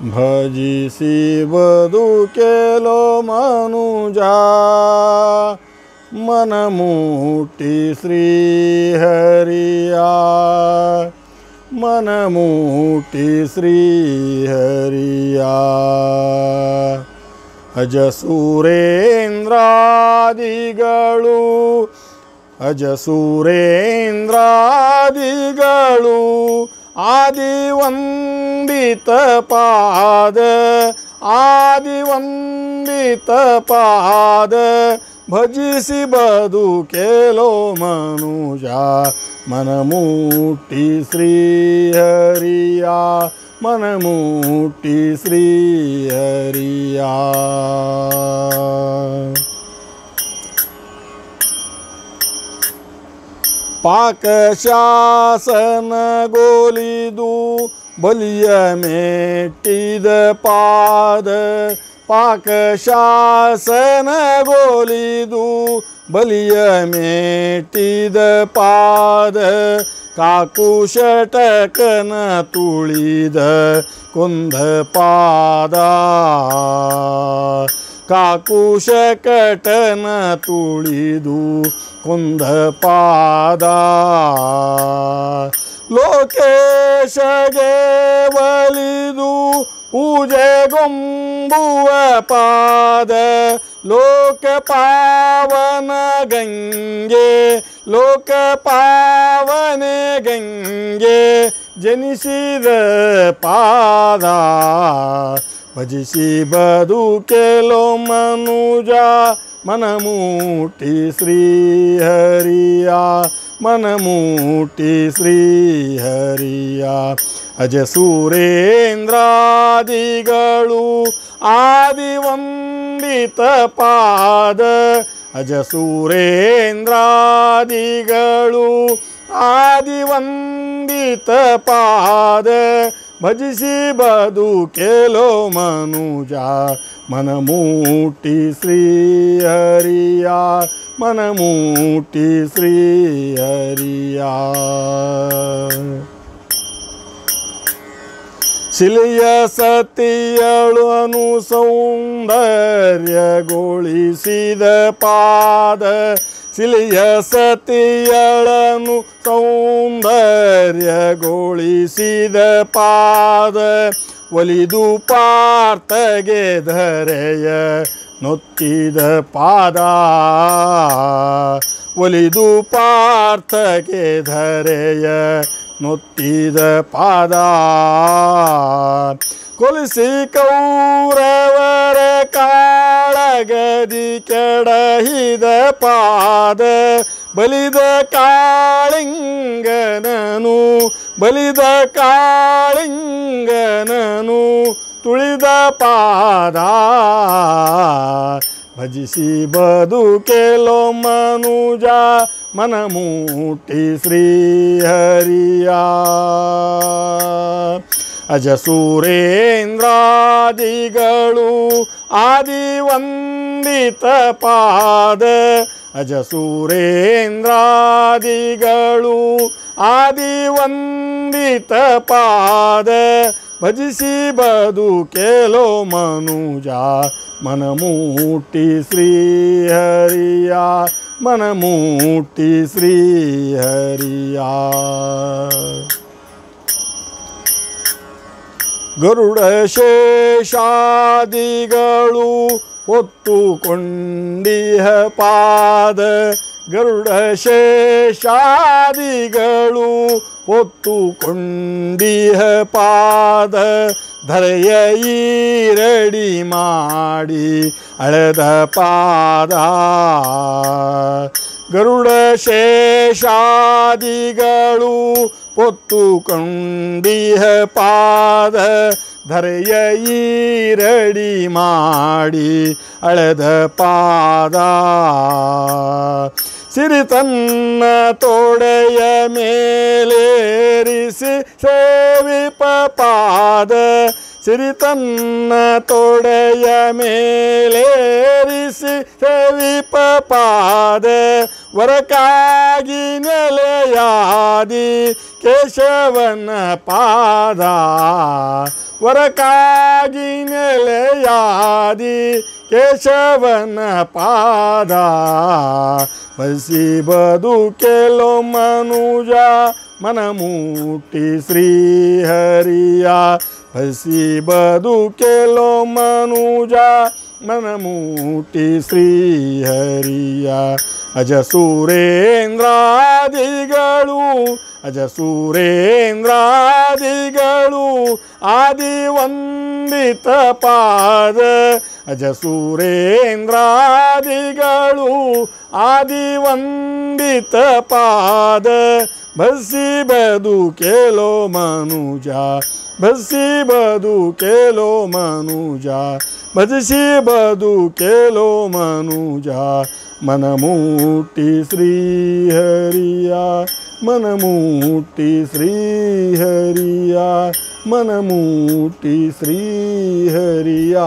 भजिसी बदुकेलो मनुजा मन मुठी श्री हरिया मन मुठी श्री हरिया ಅಜಸೂರೇಂದ್ರಾದಿಗಳು ಅಜಸೂರೇಂದ್ರಾದಿಗಳು ಆದಿವಂದಿತ ಪಾದ ಆದಿವಂದಿತ ಪಾದ ಭಜಿಸಿ ಬದುಕೆಲೋ ಮನುಜ ಮನಮುಟ್ಟಿ ಶ್ರೀಹರಿಯ ಮನಮುಟ್ಟಿ ಶ್ರೀಹರಿಯ ಪಾಕಶಾಸನಗೊಲಿದು ಬಲಿಯ ಮೆಟ್ಟಿದ ಪಾದ ಪಾಕಶಾಸನಗೊಲಿದು ಬಲಿಯ ಮೆಟ್ಟಿದ ಪಾದ ಕಾಕುಶಟಕನ ತುಳಿದ ಕುಂದ ಪಾದ ಕಾಕುಶಕಟನ ತುಳಿದು ಕುಂದ ಪಾದ ಲೋಕೇಶಗೆ ಒಲಿದು ಪೂಜೆಗೊಂಬುವ ಪಾದ ಲೋಕ ಪಾವನ ಗಂಗೆ ಲೋಕ ಪಾವನ ಗಂಗೆ ಜನಿಸಿದ ಪಾದ ಭಜಿಸಿ ಬದುಕೆಲೋ ಮನುಜ ಮನಮುಟ್ಟಿ ಶ್ರೀಹರಿಯ ಮನಮುಟ್ಟಿ ಶ್ರೀಹರಿಯ ಅಜಸೂರೇಂದ್ರಾದಿಗಳು ಆದಿವಂದಿತ ಪಾದ ಅಜಸೂರೇಂದ್ರಾದಿಗಳು ಆದಿವಂದಿತ ಪಾದ ಭಜಿಸಿ ಬದುಕೆಲೋ ಮನುಜ ಮನಮುಟ್ಟಿ ಶ್ರೀಹರಿಯ ಮನಮುಟ್ಟಿ ಶ್ರೀಹರಿಯ ಶಿಲೆಯ ಸತಿಯಳು ಸೌಂದರ್ಯಗೊಳಿಸಿದ ಪಾದ ಶಿಲೆಯ ಸತಿಯಳನು ಸೌಂದರ್ಯಗೊಳಿಸಿದ ಪಾದ ಒಲಿದು ಪಾರ್ಥಗೆ ಧರೆಯ ನೊತ್ತಿದ ಪಾದ ಒಲಿದು ಪಾರ್ಥಗೆ ಧರೆಯ ನೊತ್ತಿದ ಪಾದ ಕೊಲಿಸಿ ಕೌರವರ ಕಾಳಗದಿ ಕೆಡಹಿದ ಪಾದ ಬಲಿದ ಕಾಳಿಂಗನನು ಬಲಿದ ಕಾಳಿಂಗನನು ತುಳಿದ ಪಾದ ಭಜಿಸಿ ಬದುಕೆಲೋ ಮನುಜ ಮನಮುಟ್ಟಿ ಶ್ರೀಹರಿಯ ಅಜಸೂರೇಂದ್ರಾದಿಗಳು ಆದಿವಂದಿತ ಪಾದ ಅಜಸೂರೇಂದ್ರಾದಿಗಳು ಆದಿವಂದಿತ ಪಾದ ಭಜಿಸಿ ಬದುಕೆಲೋ ಮನುಜ ಮನಮುಟ್ಟಿ ಶ್ರೀಹರಿಯ ಮನಮುಟ್ಟಿ ಶ್ರೀಹರಿಯ ಗರುಡ ಶೇಷಾದಿಗಳು ಹೊತ್ತುಕೊಂಡಿಹ ಪಾದ ಗರುಡ ಶೇಷಾದಿಗಳು ಹೊತ್ತುಕೊಂಡಿಹ ಪಾದ ಧರೆಯ ಈರಡಿ ಮಾಡಿ ಅಳೆದ ಪಾದ ಗರುಡ ಶೇಷಾದಿಗಳು ಹೊತ್ತುಕೊಂಡಿಹ ಪಾದ ಧರೆಯ ಈರಡಿ ಮಾಡಿ ಅಳೆದ ಪಾದ ಸಿರಿತನ್ನ ತೋಡೆಯ ಮೇಲೇರಿಸಿ ಸೇವಿಪ ಪಾದ ಸಿರಿತನ್ನ ತೋಡೆಯ ಮೇಲೇರಿಸಿ ಸೇವಿಪ ಪಾದ ವರಕ್ಕಾಗಿ ನೆಲೆಯಾದಿ ಕೇಶವನ ಪಾದ ವರಕ್ಕಾಗಿ ನೆಲೆಯಾದಿ ಕೇಶವನ ಪಾದ ಬಸಿ ಬದುಕೆಲೋ ಮನುಜ ಮನಮೂಟಿ ಶ್ರೀಹರಿಯ ಬಸಿ ಬದುಕೆಲೋ ಮನುಜ ಮನಮೂಟಿ ಶ್ರೀಹರಿಯ ಅಜ ಸುರೇಂದ್ರಾದಿಗಳು ಅಜ ಸುರೇಂದ್ರಾದಿಗಳು ಆದಿ ವಂದಿತ ಪಾದ ಅಜ ಸುರೇಂದ್ರಾದಿಗಳು ಆದಿ ವಂದಿತ ಪಾದ ಬಸಿ ಬದುಕೆಲೋ ಮನುಜ ಬಸಿ ಬದುಕೆಲೋ ಮನುಜ ಭಜಿಸಿ ಬದುಕೆಲೋ ಮನುಜ ಮನಮೂಟಿ ಶ್ರೀಹರಿಯ ಮನಮೂಟಿ ಶ್ರೀಹರಿಯ ಮನಮೂಟಿ ಶ್ರೀಹರಿಯ